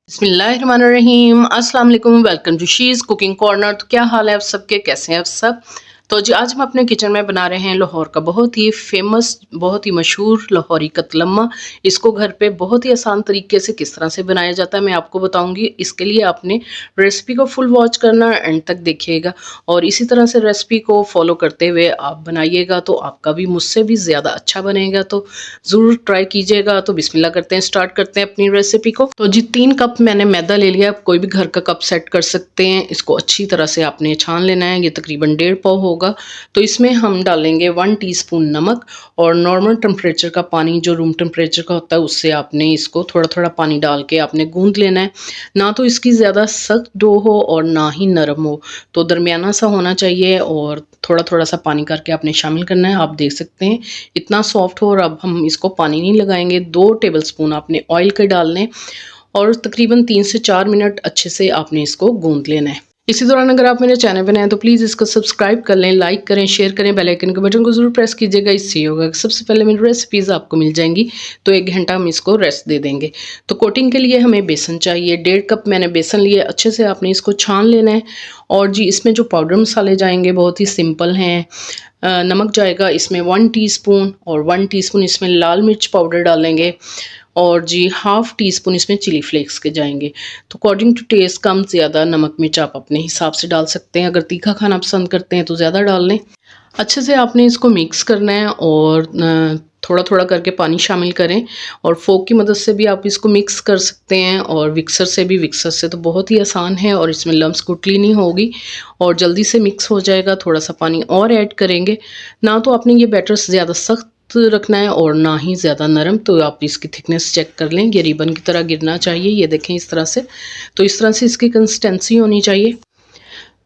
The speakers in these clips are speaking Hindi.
बिस्मिल्लाहिर्रहमानिर्रहीम। अस्सलाम वालेकुम। Welcome to she's cooking corner. तो क्या हाल है आप सबके, कैसे हैं आप सब। तो जी आज हम अपने किचन में बना रहे हैं लाहौर का बहुत ही फेमस, बहुत ही मशहूर लाहौरी कतलम्मा। इसको घर पे बहुत ही आसान तरीके से किस तरह से बनाया जाता है मैं आपको बताऊंगी। इसके लिए आपने रेसिपी को फुल वॉच करना, एंड तक देखिएगा और इसी तरह से रेसिपी को फॉलो करते हुए आप बनाइएगा तो आपका भी मुझसे भी ज़्यादा अच्छा बनेगा। तो ज़रूर ट्राई कीजिएगा। तो बिस्मिल्लाह करते हैं, स्टार्ट करते हैं अपनी रेसिपी को। तो जी 3 कप मैंने मैदा ले लिया। आप कोई भी घर का कप सेट कर सकते हैं। इसको अच्छी तरह से आपने छान लेना है। ये तकरीबन 1.5 पाव होगा। तो इसमें हम डालेंगे 1 टीस्पून नमक और नॉर्मल टेम्परेचर का पानी, जो रूम टेम्परेचर का होता है उससे आपने इसको थोड़ा थोड़ा पानी डाल के आपने गूंद लेना है। ना तो इसकी ज़्यादा सख्त डो हो और ना ही नरम हो, तो दरमियाना सा होना चाहिए और थोड़ा थोड़ा सा पानी करके आपने शामिल करना है। आप देख सकते हैं इतना सॉफ्ट हो। और अब हम इसको पानी नहीं लगाएंगे। 2 टेबल स्पून आपने ऑयल के डालने और तकरीबन 3 से 4 मिनट अच्छे से आपने इसको गूंद लेना है। इसी दौरान अगर आप मेरे चैनल पर नए हैं तो प्लीज़ इसको सब्सक्राइब कर लें, लाइक करें, शेयर करें, बेल आइकन के बटन को ज़रूर प्रेस कीजिएगा। इससे होगा कि सबसे पहले मेरी रेसिपीज़ आपको मिल जाएंगी। तो 1 घंटा हम इसको रेस्ट दे देंगे। तो कोटिंग के लिए हमें बेसन चाहिए। 1.5 कप मैंने बेसन लिया। अच्छे से आपने इसको छान लेना है। और जी इसमें जो पाउडर मसाले जाएंगे बहुत ही सिंपल हैं। नमक जाएगा इसमें 1 टीस्पून और 1 टीस्पून इसमें लाल मिर्च पाउडर डालेंगे और जी 1/2 टीस्पून इसमें चिली फ्लेक्स के जाएंगे। तो अकॉर्डिंग टू टेस्ट कम ज़्यादा नमक मिर्च आप अपने हिसाब से डाल सकते हैं। अगर तीखा खाना पसंद करते हैं तो ज़्यादा डाल लें। अच्छे से आपने इसको मिक्स करना है और थोड़ा थोड़ा करके पानी शामिल करें और फोक की मदद से भी आप इसको मिक्स कर सकते हैं और विक्सर से भी। विक्सर से तो बहुत ही आसान है और इसमें लम्स गुठली नहीं होगी और जल्दी से मिक्स हो जाएगा। थोड़ा सा पानी और ऐड करेंगे। ना तो आपने ये बैटर ज़्यादा सख्त रखना है और ना ही ज़्यादा नरम। तो आप इसकी थिकनेस चेक कर लें। ये रिबन की तरह गिरना चाहिए। ये देखें इस तरह से। तो इस तरह से इसकी कंसिस्टेंसी होनी चाहिए।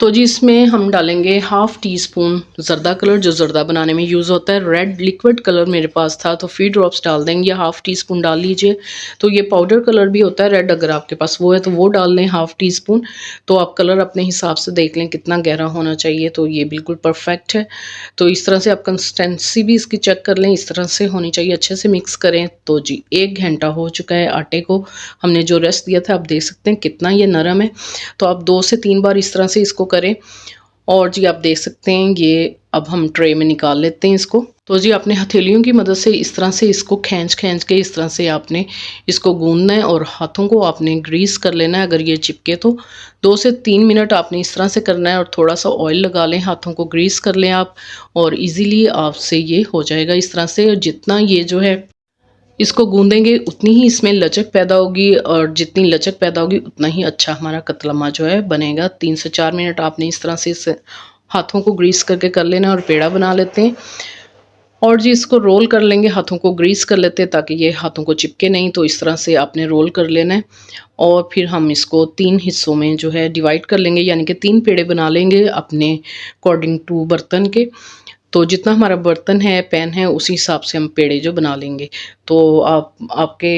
तो जी इसमें हम डालेंगे 1/2 टीस्पून ज़र्दा कलर, जो ज़र्दा बनाने में यूज़ होता है। रेड लिक्विड कलर मेरे पास था तो 3 ड्रॉप्स डाल देंगे। 1/2 टीस्पून डाल लीजिए। तो ये पाउडर कलर भी होता है रेड, अगर आपके पास वो है तो वो डाल लें 1/2 टीस्पून। तो आप कलर अपने हिसाब से देख लें कितना गहरा होना चाहिए। तो ये बिल्कुल परफेक्ट है। तो इस तरह से आप कंसिस्टेंसी भी इसकी चेक कर लें। इस तरह से होनी चाहिए। अच्छे से मिक्स करें। तो जी 1 घंटा हो चुका है। आटे को हमने जो रेस्ट दिया था आप देख सकते हैं कितना ये नरम है। तो आप 2 से 3 बार इस तरह से इसको करें और जी आप देख सकते हैं ये अब हम ट्रे में निकाल लेते हैं इसको। तो जी आपने हथेलियों की मदद से इस तरह से इसको खींच खींच के इस तरह से आपने इसको गूंदना है और हाथों को आपने ग्रीस कर लेना है। अगर ये चिपके तो 2 से 3 मिनट आपने इस तरह से करना है और थोड़ा सा ऑयल लगा लें, हाथों को ग्रीस कर लें आप और इजीली आपसे ये हो जाएगा इस तरह से। जितना ये जो है इसको गूंदेंगे उतनी ही इसमें लचक पैदा होगी और जितनी लचक पैदा होगी उतना ही अच्छा हमारा कतलम्मा जो है बनेगा। 3 से 4 मिनट आपने इस तरह से इस हाथों को ग्रीस करके कर लेना और पेड़ा बना लेते हैं। और जी इसको रोल कर लेंगे। हाथों को ग्रीस कर लेते हैं ताकि ये हाथों को चिपके नहीं। तो इस तरह से आपने रोल कर लेना है और फिर हम इसको 3 हिस्सों में जो है डिवाइड कर लेंगे, यानी कि 3 पेड़े बना लेंगे अपने अकॉर्डिंग टू बर्तन के। तो जितना हमारा बर्तन है, पैन है, उसी हिसाब से हम पेड़े जो बना लेंगे। तो आप आपके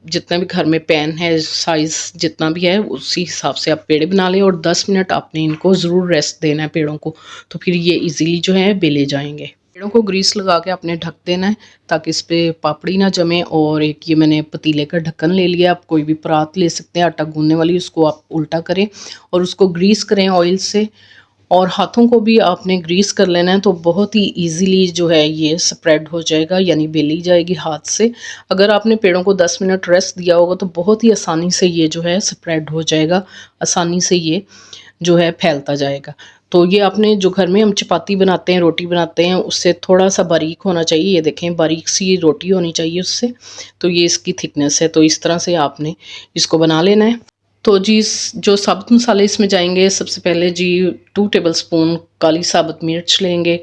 जितना भी घर में पैन है, साइज़ जितना भी है उसी हिसाब से आप पेड़े बना लें और 10 मिनट आपने इनको ज़रूर रेस्ट देना है पेड़ों को। तो फिर ये इजीली जो है बेले जाएंगे। पेड़ों को ग्रीस लगा के आपने ढक देना है ताकि इस पे पापड़ी ना जमे। और एक ये मैंने पतीले का ढक्कन ले लिया। आप कोई भी परात ले सकते हैं आटा गूंदने वाली, उसको आप उल्टा करें और उसको ग्रीस करें ऑयल से और हाथों को भी आपने ग्रीस कर लेना है। तो बहुत ही इजीली जो है ये स्प्रेड हो जाएगा, यानी बेली जाएगी हाथ से। अगर आपने पेड़ों को 10 मिनट रेस्ट दिया होगा तो बहुत ही आसानी से ये जो है स्प्रेड हो जाएगा, आसानी से ये जो है फैलता जाएगा। तो ये आपने जो घर में हम चपाती बनाते हैं, रोटी बनाते हैं, उससे थोड़ा सा बारीक होना चाहिए। ये देखें बारीक सी रोटी होनी चाहिए उससे। तो ये इसकी थिकनेस है। तो इस तरह से आपने इसको बना लेना है। तो जी जो साबुत मसाले इसमें जाएंगे, सबसे पहले जी 2 टेबलस्पून काली साबुत मिर्च लेंगे,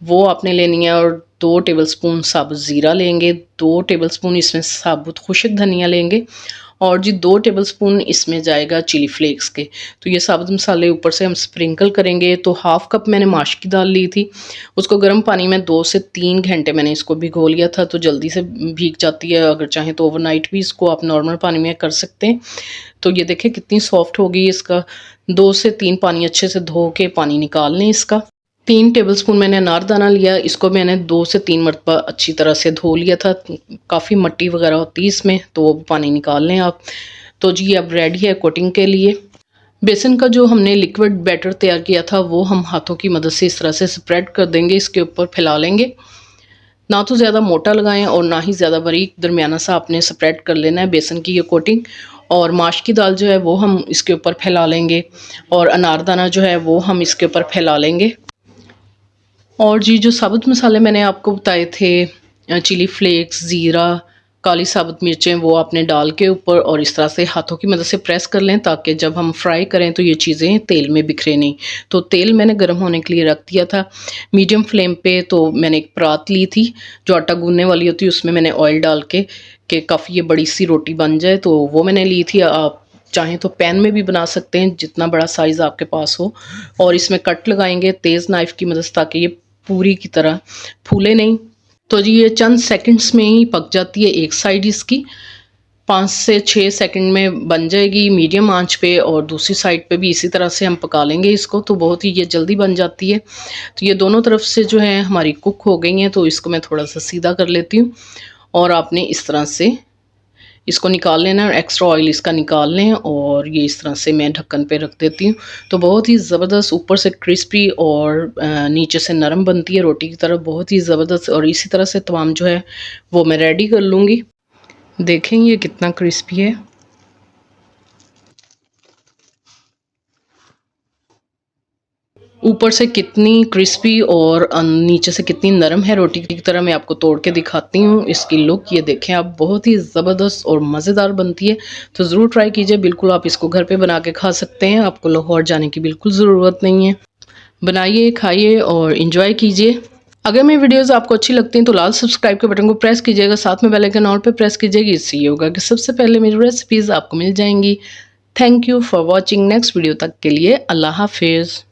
वो आपने लेनी है। और 2 टेबलस्पून साबुत ज़ीरा लेंगे। 2 टेबलस्पून इसमें साबुत खुश्क धनिया लेंगे और जी 2 टेबलस्पून इसमें जाएगा चिली फ्लेक्स के। तो ये साबुत मसाले ऊपर से हम स्प्रिंकल करेंगे। तो 1/2 कप मैंने माश की दाल ली थी, उसको गर्म पानी में 2 से 3 घंटे मैंने इसको भिगो लिया था। तो जल्दी से भीग जाती है। अगर चाहें तो ओवरनाइट भी इसको आप नॉर्मल पानी में कर सकते हैं। तो ये देखें कितनी सॉफ्ट होगी। इसका 2 से 3 पानी अच्छे से धो के पानी निकाल लें इसका। 3 टेबलस्पून मैंने अनारदाना लिया। इसको मैंने 2 से 3 मरतबा अच्छी तरह से धो लिया था। काफ़ी मट्टी वगैरह होती है इसमें, तो वो पानी निकाल लें आप। तो जी अब रेडी है कोटिंग के लिए। बेसन का जो हमने लिक्विड बैटर तैयार किया था वो हम हाथों की मदद से इस तरह से स्प्रेड कर देंगे, इसके ऊपर फैला लेंगे। ना तो ज़्यादा मोटा लगाएं और ना ही ज़्यादा बारीक, दरमियाना सा आपने स्प्रेड कर लेना है बेसन की ये कोटिंग। और माश की दाल जो है वो हम इसके ऊपर फैला लेंगे और अनारदाना जो है वो हम इसके ऊपर फैला लेंगे। और जी जो साबुत मसाले मैंने आपको बताए थे, चिली फ्लेक्स, ज़ीरा, काली साबुत मिर्चें, वो आपने डाल के ऊपर और इस तरह से हाथों की मदद से प्रेस कर लें ताकि जब हम फ्राई करें तो ये चीज़ें तेल में बिखरे नहीं। तो तेल मैंने गर्म होने के लिए रख दिया था मीडियम फ्लेम पे। तो मैंने एक परात ली थी जो आटा गूंदने वाली होती है, उसमें मैंने ऑयल डाल के कि काफ़ी ये बड़ी सी रोटी बन जाए तो वो मैंने ली थी। आप चाहें तो पैन में भी बना सकते हैं जितना बड़ा साइज़ आपके पास हो। और इसमें कट लगाएंगे तेज़ नाइफ़ की मदद से ताकि ये पूरी की तरह फूले नहीं। तो जी ये चंद सेकंड्स में ही पक जाती है एक साइड इसकी, 5 से 6 सेकंड में बन जाएगी मीडियम आंच पे। और दूसरी साइड पे भी इसी तरह से हम पका लेंगे इसको, तो बहुत ही ये जल्दी बन जाती है। तो ये दोनों तरफ से जो है हमारी कुक हो गई हैं, तो इसको मैं थोड़ा सा सीधा कर लेती हूँ और आपने इस तरह से इसको निकाल लेना है, एक्स्ट्रा ऑयल इसका निकाल लें। और ये इस तरह से मैं ढक्कन पे रख देती हूँ। तो बहुत ही ज़बरदस्त ऊपर से क्रिस्पी और नीचे से नरम बनती है रोटी की तरह, बहुत ही ज़बरदस्त। और इसी तरह से तमाम जो है वो मैं रेडी कर लूँगी। देखें ये कितना क्रिस्पी है। ऊपर से कितनी क्रिस्पी और नीचे से कितनी नरम है रोटी की तरह। मैं आपको तोड़ के दिखाती हूँ इसकी लुक, ये देखें आप, बहुत ही ज़बरदस्त और मज़ेदार बनती है। तो ज़रूर ट्राई कीजिए, बिल्कुल आप इसको घर पे बना के खा सकते हैं, आपको लाहौर जाने की बिल्कुल ज़रूरत नहीं है। बनाइए, खाइए और इन्जॉय कीजिए। अगर मेरी वीडियोस आपको अच्छी लगती हैं तो लाल सब्सक्राइब के बटन को प्रेस कीजिएगा, साथ में बेल आइकन ऑल पे प्रेस कीजिएगा। इससे ये होगा कि सबसे पहले मेरी रेसिपीज़ आपको मिल जाएंगी। Thank you for watching. Next video तक के लिए अल्लाह हाफिज़।